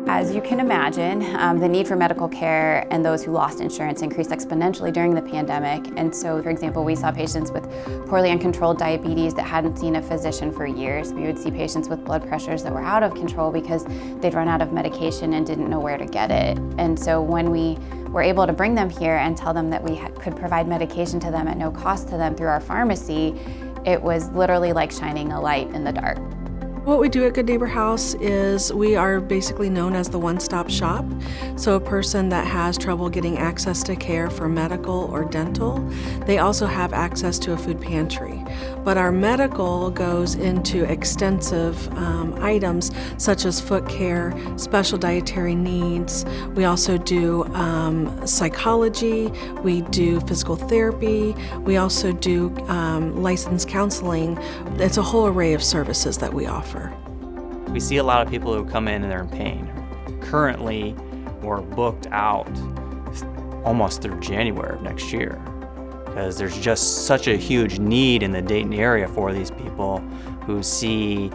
As you can imagine, the need for medical care and those who lost insurance increased exponentially during the pandemic. And so, for example, we saw patients with poorly uncontrolled diabetes that hadn't seen a physician for years. We would see patients with blood pressures that were out of control because they'd run out of medication and didn't know where to get it. And so when we were able to bring them here and tell them that we could provide medication to them at no cost to them through our pharmacy, it was literally like shining a light in the dark. What we do at Good Neighbor House is we are basically known as the one-stop shop. So a person that has trouble getting access to care for medical or dental, they also have access to a food pantry. But our medical goes into extensive items such as foot care, special dietary needs. We also do psychology, we do physical therapy, we also do licensed counseling. It's a whole array of services that we offer. We see a lot of people who come in and they're in pain. Currently, we're booked out almost through January of next year because there's just such a huge need in the Dayton area for these people who see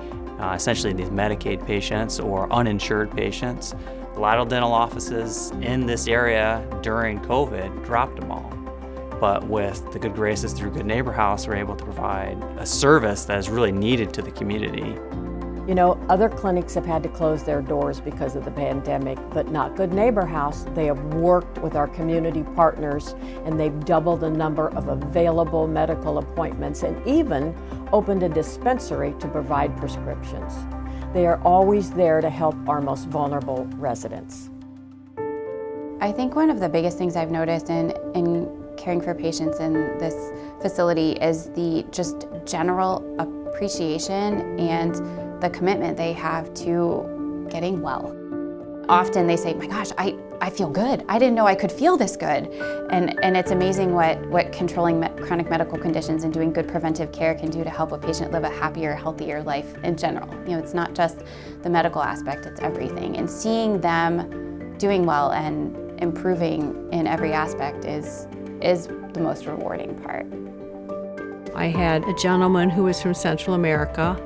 essentially these Medicaid patients or uninsured patients. Lytle dental offices in this area during COVID dropped them all. But with the good graces through Good Neighbor House, we're able to provide a service that is really needed to the community. You know, other clinics have had to close their doors because of the pandemic, but not Good Neighbor House. They have worked with our community partners and they've doubled the number of available medical appointments and even opened a dispensary to provide prescriptions. They are always there to help our most vulnerable residents. I think one of the biggest things I've noticed in caring for patients in this facility is the just general appreciation and the commitment they have to getting well. Often they say, my gosh, I feel good. I didn't know I could feel this good. And it's amazing what controlling chronic medical conditions and doing good preventive care can do to help a patient live a happier, healthier life in general. You know, it's not just the medical aspect, it's everything. And seeing them doing well and improving in every aspect is the most rewarding part. I had a gentleman who was from Central America,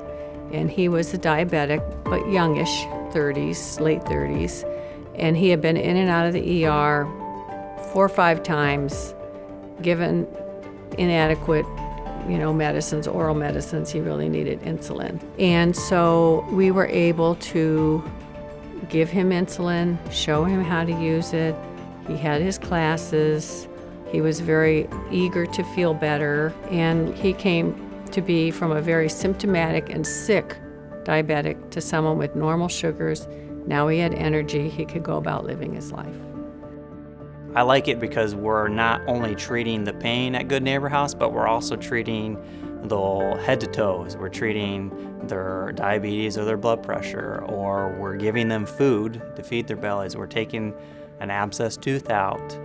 and he was a diabetic, but youngish, 30s, late 30s, and he had been in and out of the ER 4 or 5 times, given inadequate, medicines, oral medicines. He really needed insulin. And so we were able to give him insulin, show him how to use it. He had his classes. He was very eager to feel better, and he came to be from a very symptomatic and sick diabetic to someone with normal sugars. Now he had energy, he could go about living his life. I like it because we're not only treating the pain at Good Neighbor House, but we're also treating the whole head to toes. We're treating their diabetes or their blood pressure, or we're giving them food to feed their bellies. We're taking an abscess tooth out.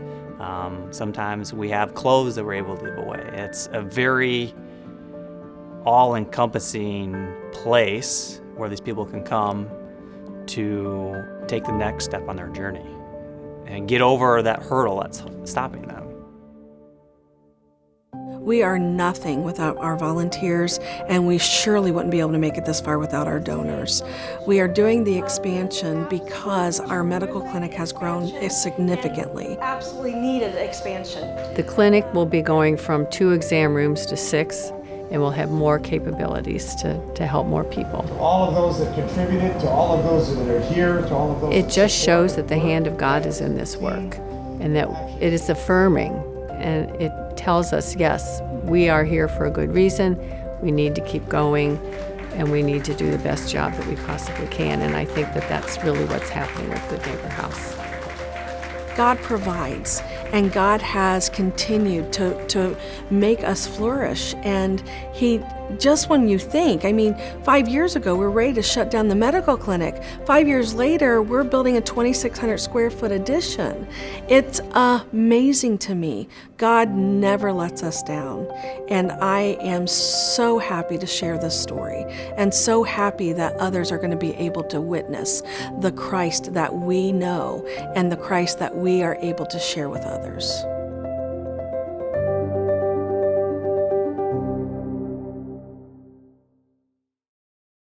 Sometimes we have clothes that we're able to give away. It's a very all-encompassing place where these people can come to take the next step on their journey and get over that hurdle that's stopping them. We are nothing without our volunteers, and we surely wouldn't be able to make it this far without our donors. We are doing the expansion because our medical clinic has grown significantly. Absolutely needed expansion. The clinic will be going from 2 exam rooms to 6, and we'll have more capabilities to help more people. To all of those that contributed, to all of those that are here, to all of those. It just shows that the hand of God is in this work, and that it is affirming, and it tells us, yes, we are here for a good reason, we need to keep going, and we need to do the best job that we possibly can. And I think that that's really what's happening with Good Neighbor House. God provides, and God has continued to make us flourish. And He, just when you think, 5 years ago, we're ready to shut down the medical clinic. 5 years later, we're building a 2,600 square foot addition. It's amazing to me. God never lets us down. And I am so happy to share this story, and so happy that others are going to be able to witness the Christ that we know and the Christ that we are able to share with others.